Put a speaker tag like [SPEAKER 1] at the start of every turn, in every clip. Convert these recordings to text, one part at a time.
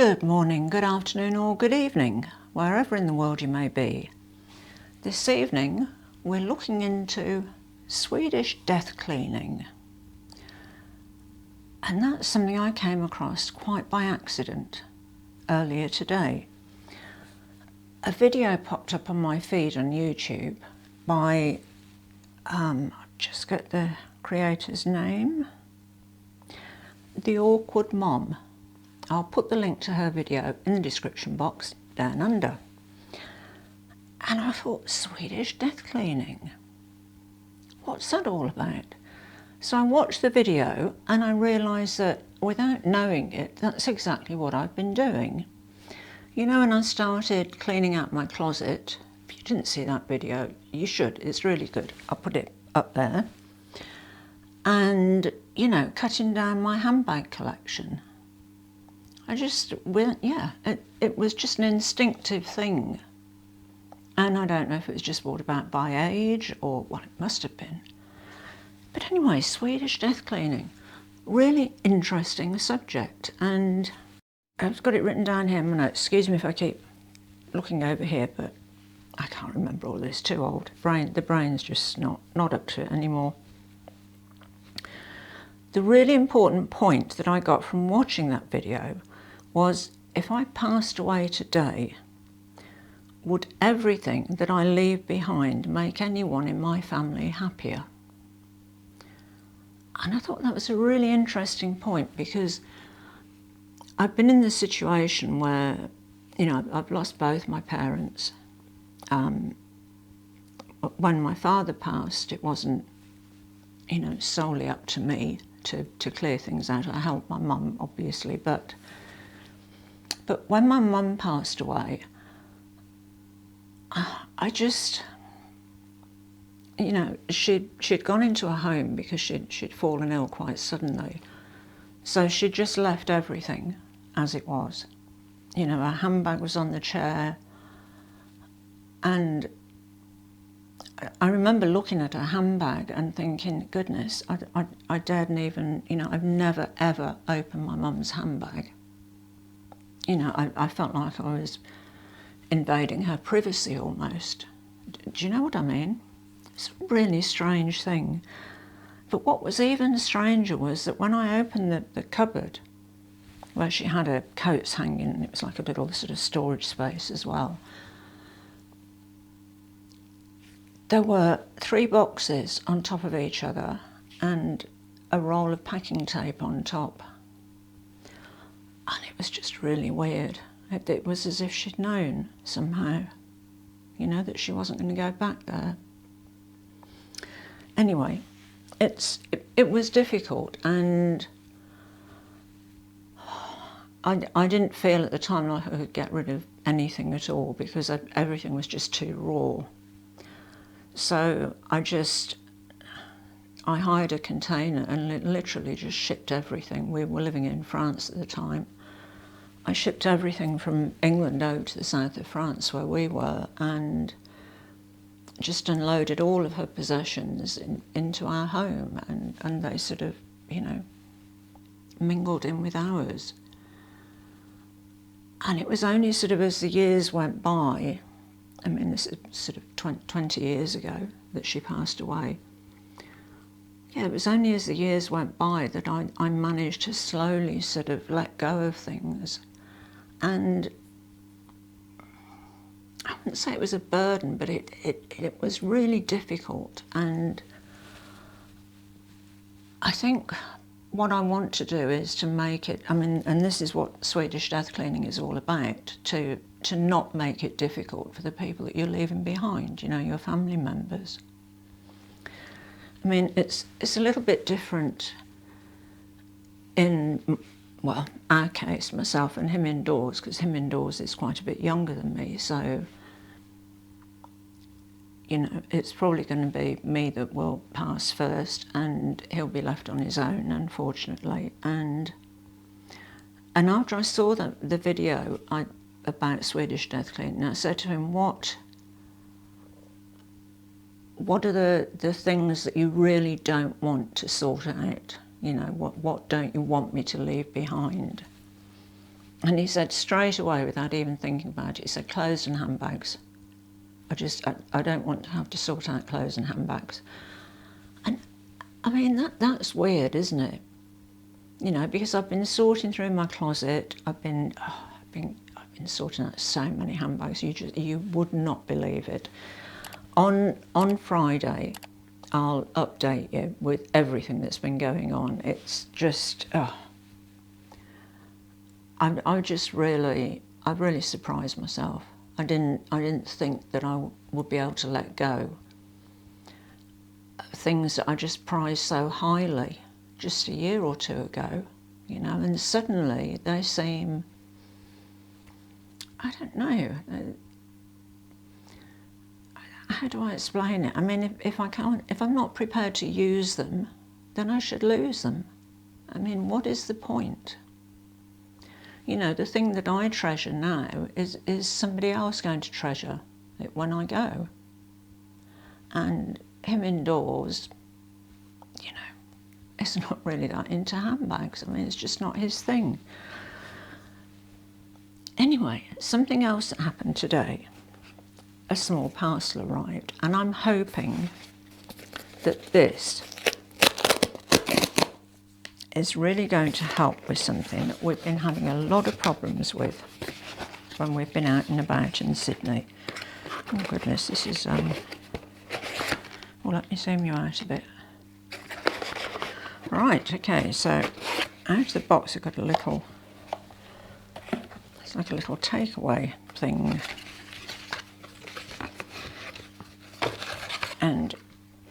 [SPEAKER 1] Good morning, good afternoon or good evening, wherever in the world you may be. This evening we're looking into Swedish death cleaning. And that's something I came across quite by accident earlier today. A video popped up on my feed on YouTube by, I'll just get the creator's name, The Awkward Mom. I'll put the link to her video in the description box down under. And I thought, Swedish death cleaning? What's that all about? So I watched the video and I realised that without knowing it, that's exactly what I've been doing. You know, when I started cleaning out my closet, if you didn't see that video, you should, it's really good. I'll put it up there. And, you know, cutting down my handbag collection. I just went, yeah, it was just an instinctive thing. And I don't know if it was just brought about by age or, well, it must have been. But anyway, Swedish death cleaning, really interesting subject. And I've got it written down here. Excuse me if I keep looking over here, but I can't remember all this, too old. The brain's just not up to it anymore. The really important point that I got from watching that video was, if I passed away today, would everything that I leave behind make anyone in my family happier? And I thought that was a really interesting point, because I've been in this situation where, you know, I've lost both my parents. When my father passed, it wasn't, you know, solely up to me to clear things out. I helped my mum, obviously, but when my mum passed away, I just, you know, she'd gone into a home because she'd fallen ill quite suddenly. So she'd just left everything as it was. You know, her handbag was on the chair, and I remember looking at her handbag and thinking, goodness, I daren't even, you know, I've never ever opened my mum's handbag. You know, I felt like I was invading her privacy almost. Do you know what I mean? It's a really strange thing. But what was even stranger was that when I opened the cupboard, where she had her coats hanging, and it was like a little sort of storage space as well, there were 3 boxes on top of each other and a roll of packing tape on top. And it was just really weird. It was as if she'd known somehow, you know, that she wasn't going to go back there. Anyway, it was difficult, and I didn't feel at the time like I could get rid of anything at all, because everything was just too raw. So I hired a container and literally just shipped everything. We were living in France at the time. I shipped everything from England out to the south of France where we were, and just unloaded all of her possessions into our home, and they sort of, you know, mingled in with ours. And it was only sort of as the years went by, I mean, this is sort of 20 years ago that she passed away. Yeah, it was only as the years went by that I managed to slowly sort of let go of things. And I wouldn't say it was a burden, but it was really difficult. And I think what I want to do is to make it, I mean, and this is what Swedish death cleaning is all about, to not make it difficult for the people that you're leaving behind, you know, your family members. I mean, it's a little bit different in, well, our case, myself and him indoors, because him indoors is quite a bit younger than me, so, you know, it's probably going to be me that will pass first, and he'll be left on his own, unfortunately. And after I saw the video about Swedish death cleaning, I said to him, what are the things that you really don't want to sort out? You know, what don't you want me to leave behind? And he said straight away, without even thinking about it, he said, clothes and handbags. I don't want to have to sort out clothes and handbags. And I mean, that's weird, isn't it? You know, because I've been sorting through my closet. I've been sorting out so many handbags. You would not believe it. On Friday, I'll update you with everything that's been going on. It's just, I've really surprised myself. I didn't think that I would be able to let go of things that I just prized so highly just a year or two ago, you know, and suddenly they seem, I don't know, how do I explain it? I mean, if I'm not prepared to use them, then I should lose them. I mean, what is the point? You know, the thing that I treasure now is somebody else going to treasure it when I go. And him indoors, you know, is not really that into handbags. I mean, it's just not his thing. Anyway, something else that happened today. A small parcel arrived, and I'm hoping that this is really going to help with something that we've been having a lot of problems with when we've been out and about in Sydney. Oh goodness, this is, well, let me zoom you out a bit. Right, okay, so out of the box I've got a little, it's like a little takeaway thing. And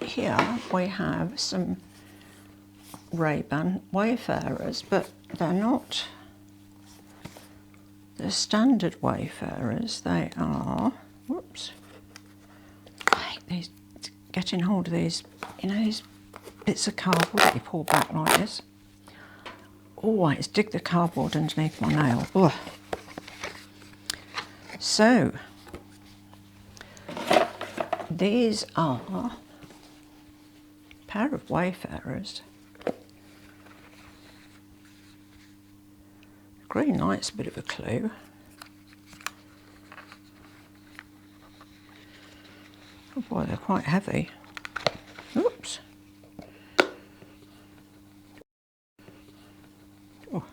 [SPEAKER 1] here we have some Rayban Wayfarers, but they're not the standard Wayfarers. They are, whoops, I hate these, getting hold of these, you know, these bits of cardboard that you pull back like this. Always dig the cardboard underneath my nail. Ugh. So, these are a pair of Wayfarers. Green light's a bit of a clue. Oh boy, they're quite heavy. Oops. Oh,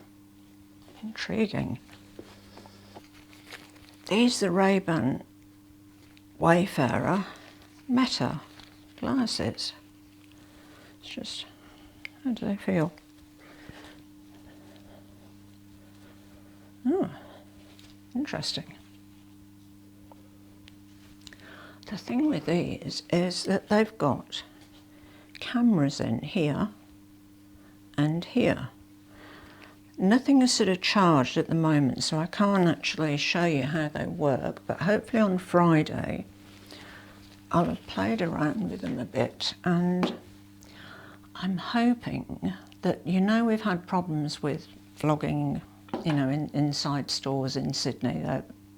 [SPEAKER 1] intriguing. These are Rayban Wayfarer Meta glasses. It's just, how do they feel? Oh, interesting. The thing with these is that they've got cameras in here and here. Nothing is sort of charged at the moment, so I can't actually show you how they work, but hopefully on Friday I'll have played around with them a bit, and I'm hoping that, you know, we've had problems with vlogging, you know, inside stores in Sydney.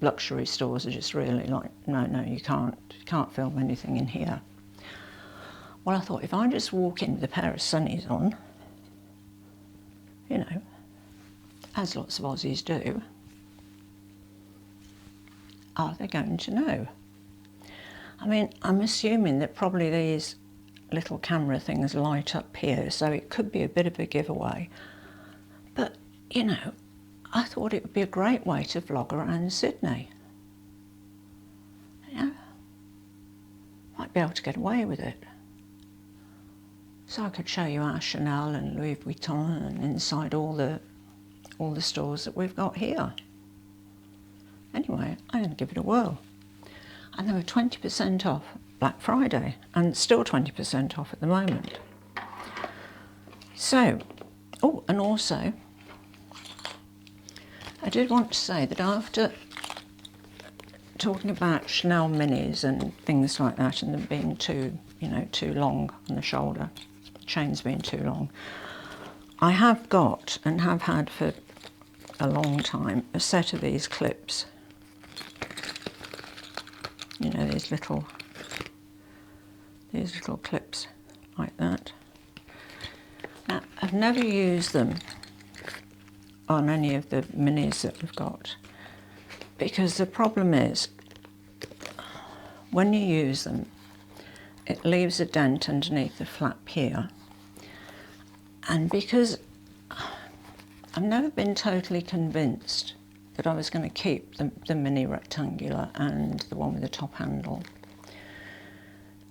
[SPEAKER 1] Luxury stores are just really like, no, you can't film anything in here. Well, I thought if I just walk in with a pair of sunnies on, you know, as lots of Aussies do, are they going to know? I mean, I'm assuming that probably these little camera things light up here, so it could be a bit of a giveaway. But, you know, I thought it would be a great way to vlog around Sydney. You know, might be able to get away with it. So I could show you our Chanel and Louis Vuitton and inside all the stores that we've got here. Anyway, I'm going to give it a whirl. And they were 20% off Black Friday, and still 20% off at the moment. So, oh, and also, I did want to say that after talking about Chanel minis and things like that, and them being too long on the shoulder, chains being too long, I have got and have had for a long time a set of these clips. You know, these little clips like that. Now, I've never used them on any of the minis that we've got, because the problem is when you use them, it leaves a dent underneath the flap here. And because I've never been totally convinced that I was going to keep the mini rectangular and the one with the top handle,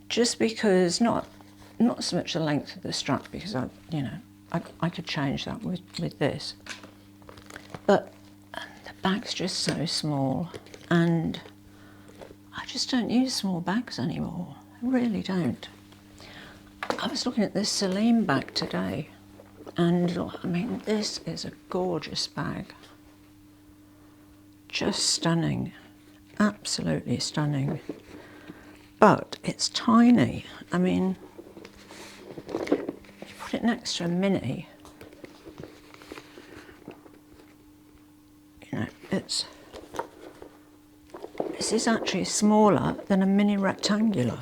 [SPEAKER 1] just because not so much the length of the strap, because I could change that with this, but the bag's just so small, and I just don't use small bags anymore. I really don't. I was looking at this Celine bag today, and I mean, this is a gorgeous bag. Just stunning, absolutely stunning. But it's tiny. I mean, you put it next to a mini, you know, this is actually smaller than a mini rectangular.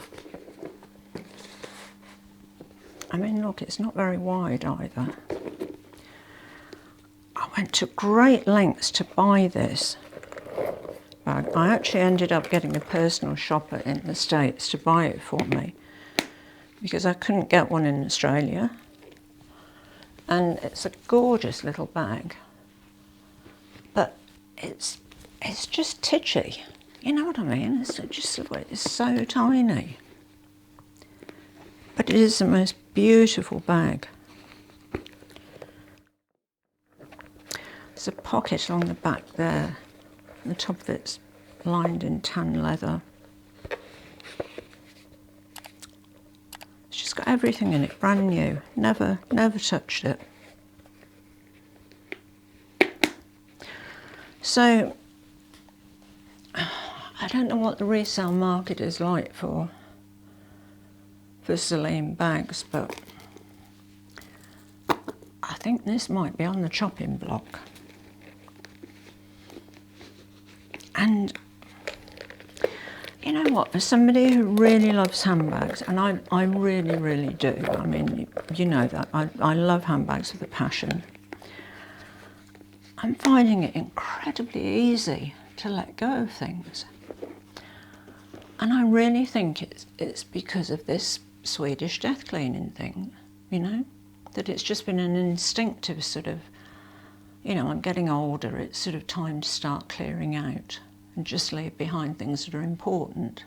[SPEAKER 1] I mean, look, it's not very wide either. I went to great lengths to buy this bag. I actually ended up getting a personal shopper in the States to buy it for me, because I couldn't get one in Australia. And it's a gorgeous little bag, but it's just titchy. You know what I mean? It's so tiny. But it is the most beautiful bag. There's a pocket along the back there. The top of it's lined in tan leather. It's just got everything in it, brand new. Never touched it. So, I don't know what the resale market is like for Celine bags, but I think this might be on the chopping block. And you know what, as somebody who really loves handbags, and I really, really do, I mean, you know that, I love handbags with a passion, I'm finding it incredibly easy to let go of things. And I really think it's because of this Swedish death cleaning thing, you know, that it's just been an instinctive sort of, you know, I'm getting older, it's sort of time to start clearing out and just leave behind things that are important,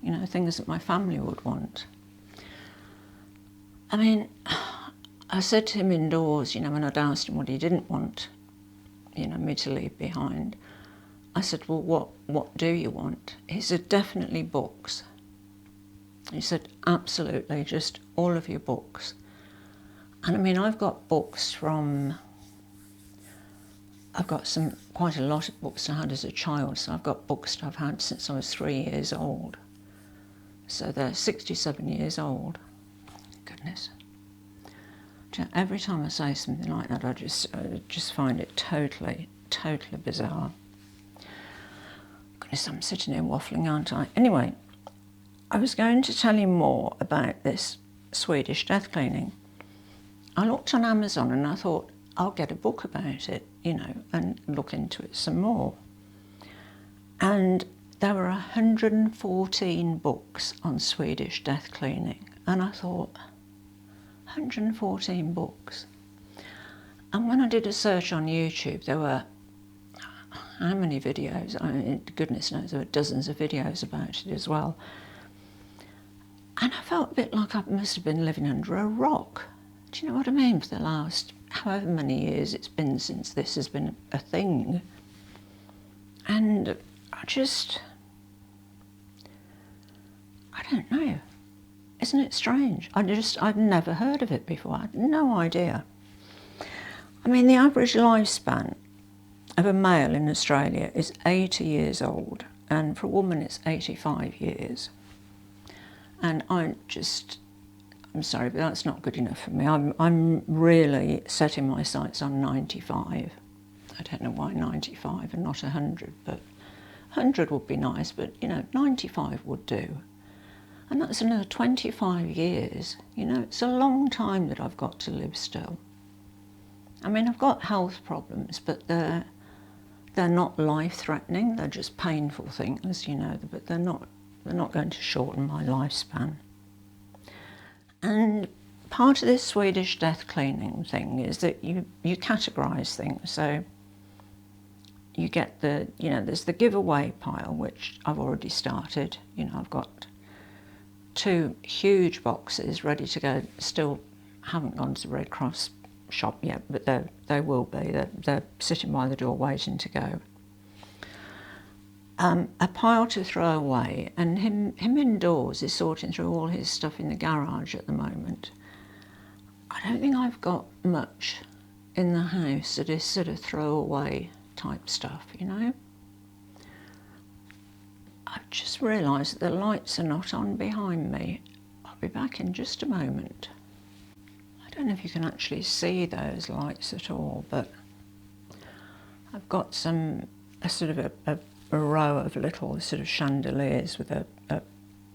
[SPEAKER 1] you know, things that my family would want. I mean, I said to him indoors, you know, when I'd asked him what he didn't want, you know, me to leave behind, I said, well, what do you want? He said, definitely books. He said, absolutely, just all of your books. And I mean, I've got books from, I've got quite a lot of books I had as a child, so I've got books that I've had since I was 3 years old. So they're 67 years old. Goodness. Every time I say something like that, I just find it totally bizarre. Goodness, I'm sitting here waffling, aren't I? Anyway, I was going to tell you more about this Swedish death cleaning. I looked on Amazon and I thought, I'll get a book about it, you know, and look into it some more. And there were 114 books on Swedish death cleaning. And I thought, 114 books. And when I did a search on YouTube, there were, how many videos? I mean, goodness knows, there were dozens of videos about it as well. And I felt a bit like I must have been living under a rock. Do you know what I mean? For the last however many years it's been since this has been a thing. And I don't know. Isn't it strange? I'd never heard of it before. I had no idea. I mean, the average lifespan of a male in Australia is 80 years old, and for a woman it's 85 years. And I'm sorry, but that's not good enough for me. I'm really setting my sights on 95. I don't know why 95 and not 100, but 100 would be nice, but you know, 95 would do. And that's another 25 years. You know, it's a long time that I've got to live still. I mean, I've got health problems, but they're not life-threatening. They're just painful things, you know, but they're not going to shorten my lifespan. And part of this Swedish death cleaning thing is that you categorise things. So you get the, you know, there's the giveaway pile, which I've already started. You know, I've got 2 huge boxes ready to go. Still haven't gone to the Red Cross shop yet, but they will be. They're sitting by the door waiting to go. A pile to throw away, and him indoors is sorting through all his stuff in the garage at the moment. I don't think I've got much in the house that is sort of throwaway type stuff, you know. I've just realised that the lights are not on behind me. I'll be back in just a moment. I don't know if you can actually see those lights at all, but I've got a sort of a row of little sort of chandeliers with a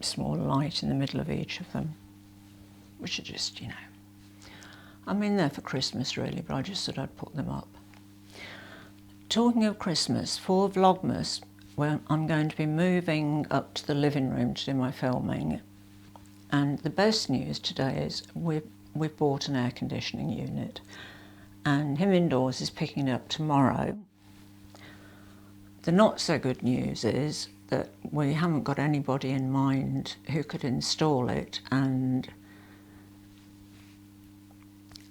[SPEAKER 1] small light in the middle of each of them, which are just, you know, I'm in there for Christmas really, but I just thought I'd put them up. Talking of Christmas, for Vlogmas, well, I'm going to be moving up to the living room to do my filming, and the best news today is we've bought an air conditioning unit, and him indoors is picking it up tomorrow. The not so good news is that we haven't got anybody in mind who could install it, and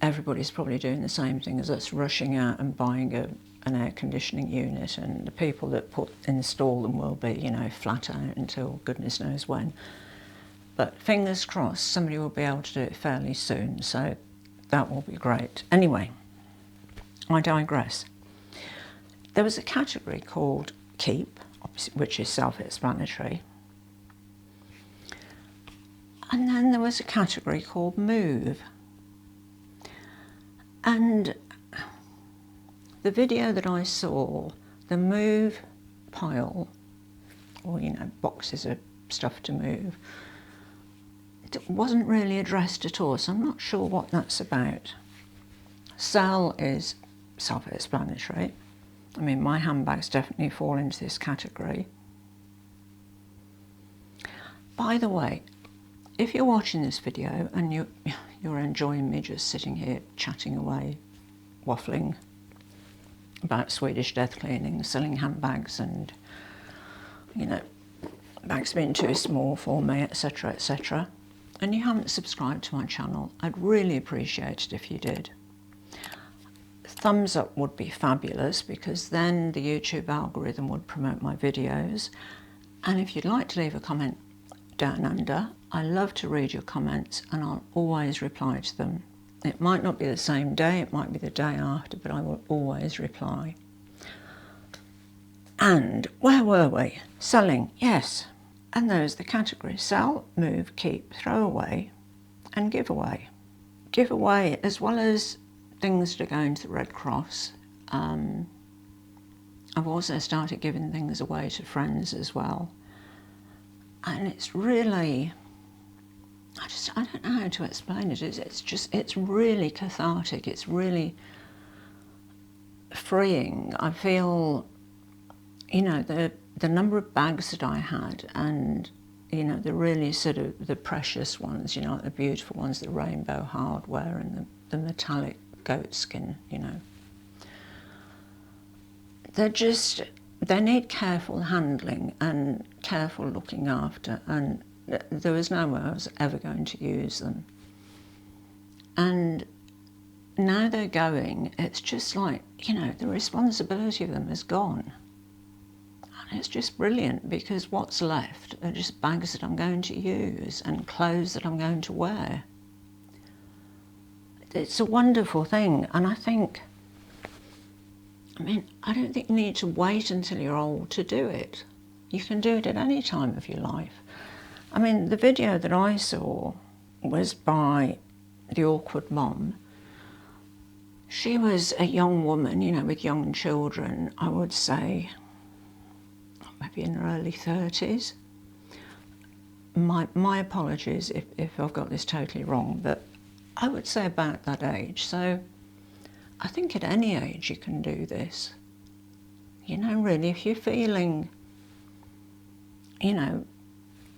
[SPEAKER 1] everybody's probably doing the same thing as us, rushing out and buying an air conditioning unit, and the people that install them will be, you know, flat out until goodness knows when. But fingers crossed somebody will be able to do it fairly soon, so that will be great. Anyway, I digress. There was a category called Keep, which is self-explanatory. And then there was a category called Move. And the video that I saw, the Move pile, or, you know, boxes of stuff to move, it wasn't really addressed at all, so I'm not sure what that's about. Sell is self-explanatory. I mean, my handbags definitely fall into this category. By the way, if you're watching this video and you're enjoying me just sitting here chatting away, waffling about Swedish death cleaning, selling handbags and, you know, bags being too small for me, etc., etc., and you haven't subscribed to my channel, I'd really appreciate it if you did. Thumbs up would be fabulous, because then the YouTube algorithm would promote my videos. And if you'd like to leave a comment down under, I love to read your comments and I'll always reply to them. It might not be the same day, it might be the day after, but I will always reply. And where were we? Selling, yes. And there's the categories: sell, move, keep, throw away and give away. Give away, as well as things that are going to the Red Cross. I've also started giving things away to friends as well. And it's really, I don't know how to explain it. It's really cathartic. It's really freeing. I feel, you know, the number of bags that I had, and, you know, the really sort of the precious ones, you know, the beautiful ones, the rainbow hardware and the metallic goat skin, you know. They need careful handling and careful looking after, and there was no way I was ever going to use them. And now they're going, it's just like, you know, the responsibility of them is gone. And it's just brilliant, because what's left are just bags that I'm going to use and clothes that I'm going to wear. It's a wonderful thing, and I think, I mean, I don't think you need to wait until you're old to do it. You can do it at any time of your life. I mean, the video that I saw was by the Awkward Mom. She was a young woman, you know, with young children, I would say, maybe in her early 30s. My apologies if I've got this totally wrong, but I would say about that age. So I think at any age you can do this. You know, really, if you're feeling, you know,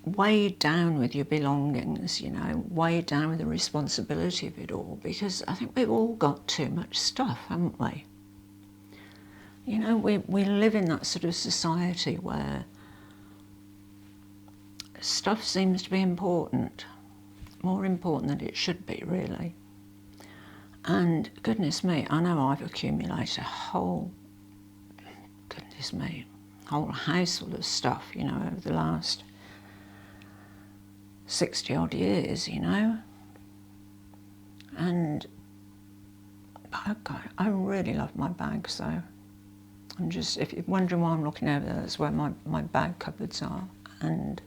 [SPEAKER 1] weighed down with your belongings, you know, weighed down with the responsibility of it all, because I think we've all got too much stuff, haven't we? You know, we live in that sort of society where stuff seems to be important, more important than it should be, really. And goodness me, I know I've accumulated a whole, goodness me, whole house full of stuff, you know, over the last 60 odd years, you know. And I really love my bags though. I'm just, if you're wondering why I'm looking over there, that's where my bag cupboards are. And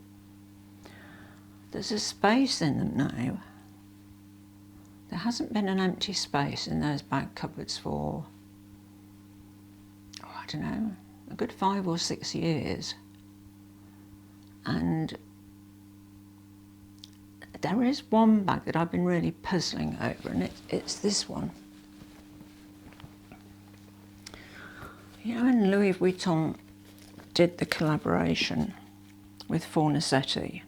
[SPEAKER 1] there's a space in them now. There hasn't been an empty space in those bag cupboards for, oh, I don't know, a good 5 or 6 years. And there is one bag that I've been really puzzling over, and it's this one. You know, when Louis Vuitton did the collaboration with Fornasetti,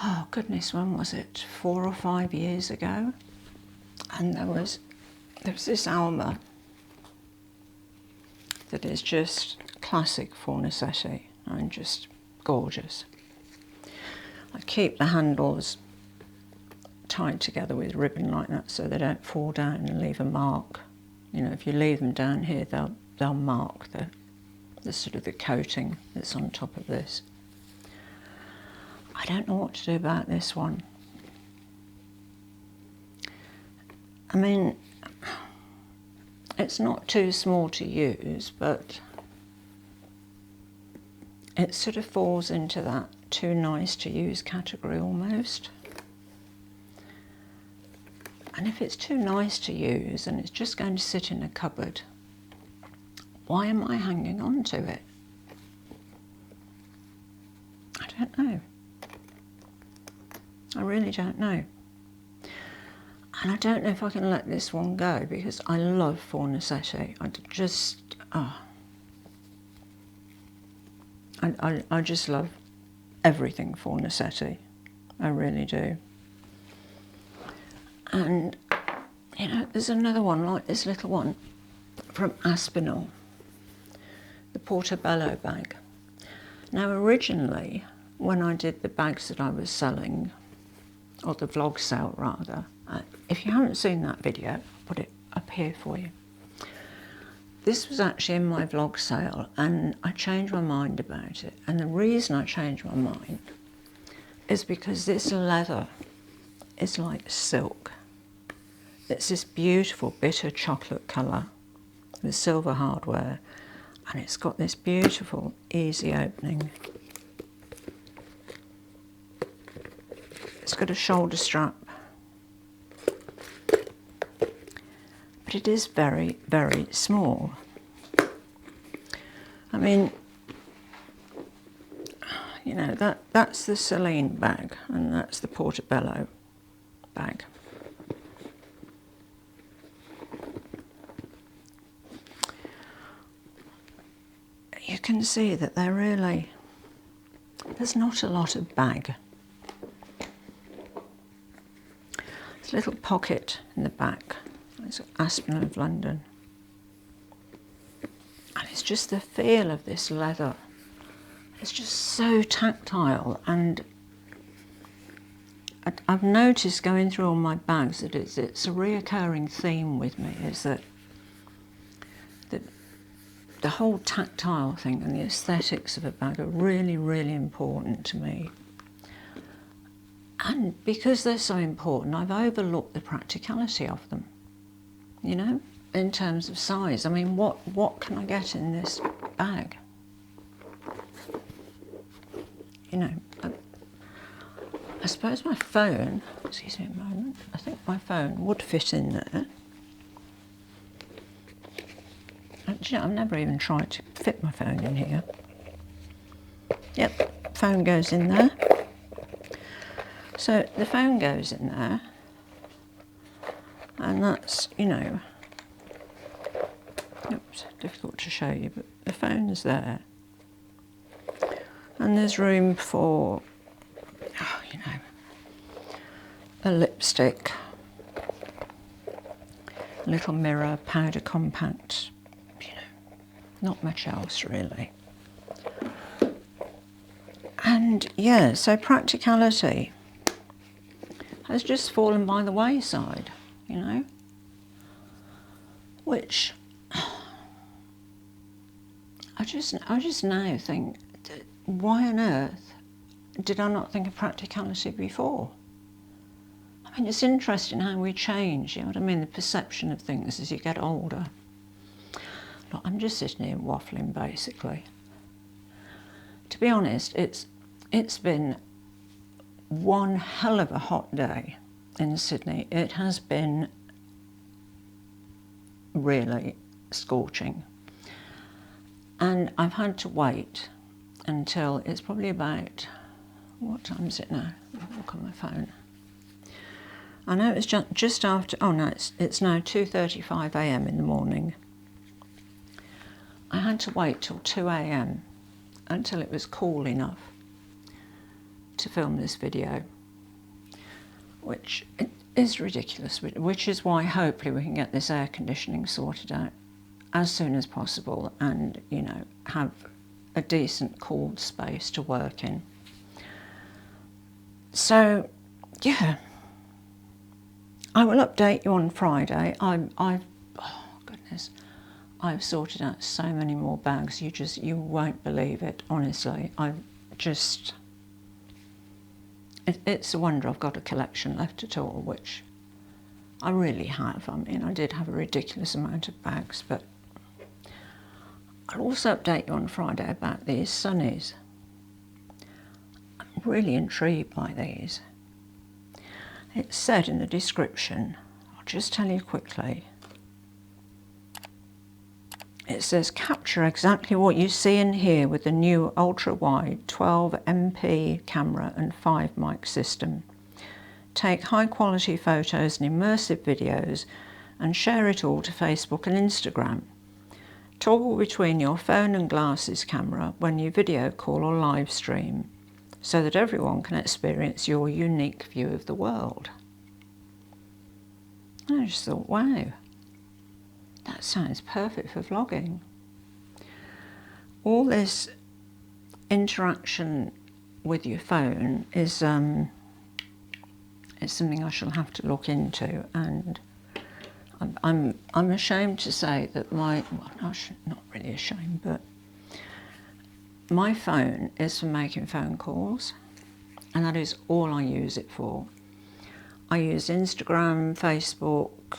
[SPEAKER 1] oh goodness, when was it? 4 or 5 years ago? And there was this Alma that is just classic Fornasetti, and just gorgeous. I keep the handles tied together with ribbon like that so they don't fall down and leave a mark. You know, if you leave them down here, they'll mark the sort of the coating that's on top of this. I don't know what to do about this one. I mean, it's not too small to use, but it sort of falls into that too nice to use category almost. And if it's too nice to use and it's just going to sit in a cupboard, why am I hanging on to it? I don't know. I really don't know. And I don't know if I can let this one go, because I love Fornasetti. I just love everything Fornasetti. I really do. And, you know, there's another one like this little one from Aspinal, the Portobello bag. Now, originally, when I did the bags that I was selling, or the vlog sale rather, if you haven't seen that video, I'll put it up here for you. This was actually in my vlog sale, and I changed my mind about it. And the reason I changed my mind is because this leather is like silk. It's this beautiful bitter chocolate colour with silver hardware, and it's got this beautiful easy opening. It's got a shoulder strap, but it is very, very small. I mean, you know, that's the Celine bag, and that's the Portobello bag. You can see that there's not a lot of bag. There's a little pocket in the back. It's Aspinal of London. And it's just the feel of this leather. It's just so tactile, and I've noticed going through all my bags that it's a reoccurring theme with me, is that the whole tactile thing and the aesthetics of a bag are really, really important to me. And because they're so important, I've overlooked the practicality of them, you know, in terms of size. I mean, what can I get in this bag? You know, I suppose my phone, excuse me a moment, I think my phone would fit in there. Actually, I've never even tried to fit my phone in here. Yep, phone goes in there. So the phone goes in there, and And that's, you know, oops, difficult to show you, but the phone's there. And there's room for, oh, you know, a lipstick, a little mirror, powder compact, you know, not much else really. And yeah, so practicality has just fallen by the wayside, you know, which I just now think, why on earth did I not think of practicality before? I mean, it's interesting how we change, you know what I mean, the perception of things as you get older. Look, I'm just sitting here waffling basically. To be honest, it's been one hell of a hot day in Sydney. It has been really scorching. And I've had to wait until it's probably about, what time is it now? I'll look on my phone. I know it's just after, oh no, it's now 2:35 a.m. in the morning. I had to wait till 2 a.m. until it was cool enough to film this video, which is ridiculous, which is why hopefully we can get this air conditioning sorted out as soon as possible and, you know, have a decent cooled space to work in. So, yeah, I will update you on Friday. oh goodness, I've sorted out so many more bags, you won't believe it, honestly. It's a wonder I've got a collection left at all, which I really have. I mean, I did have a ridiculous amount of bags, but I'll also update you on Friday about these sunnies. I'm really intrigued by these. It said in the description, I'll just tell you quickly, it says capture exactly what you see and hear with the new ultra-wide 12 MP camera and 5 mic system. Take high quality photos and immersive videos and share it all to Facebook and Instagram. Toggle between your phone and glasses camera when you video call or live stream so that everyone can experience your unique view of the world. I just thought, wow, that sounds perfect for vlogging. All this interaction with your phone is something I shall have to look into, and I'm ashamed to say that not really ashamed, but my phone is for making phone calls, and that is all I use it for. I use Instagram, Facebook,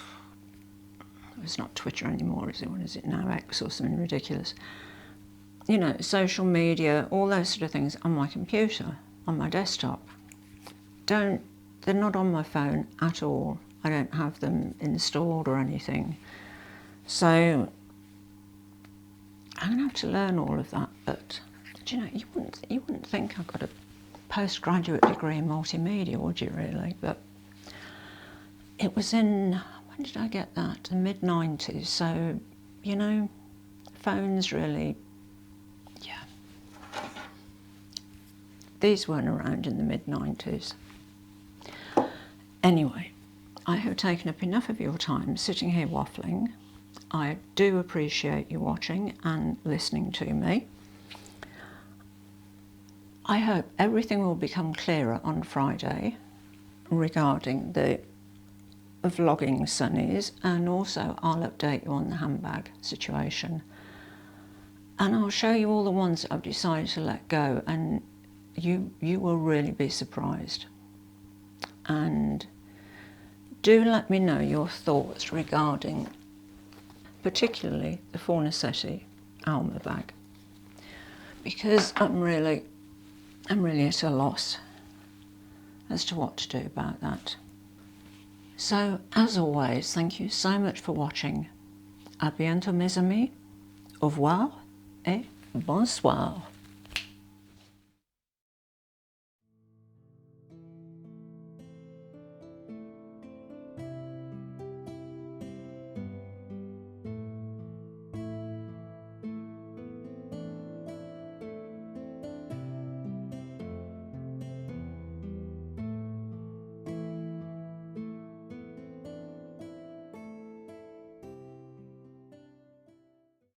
[SPEAKER 1] it's not Twitter anymore, is it? What is it now? X or something ridiculous. You know, social media, all those sort of things on my computer, on my desktop. They're not on my phone at all. I don't have them installed or anything. So I'm gonna have to learn all of that, but do you know, you wouldn't think I've got a postgraduate degree in multimedia, would you really? But it was in, when did I get that? The mid-90s, so, you know, phones really, yeah. These weren't around in the mid-90s. Anyway, I have taken up enough of your time sitting here waffling. I do appreciate you watching and listening to me. I hope everything will become clearer on Friday regarding the vlogging sunnies, and also I'll update you on the handbag situation. And I'll show you all the ones that I've decided to let go, and you will really be surprised. And do let me know your thoughts regarding particularly the Fornasetti Alma bag, because I'm really at a loss as to what to do about that. So, as always, thank you so much for watching. À bientôt, mes amis. Au revoir et bonsoir.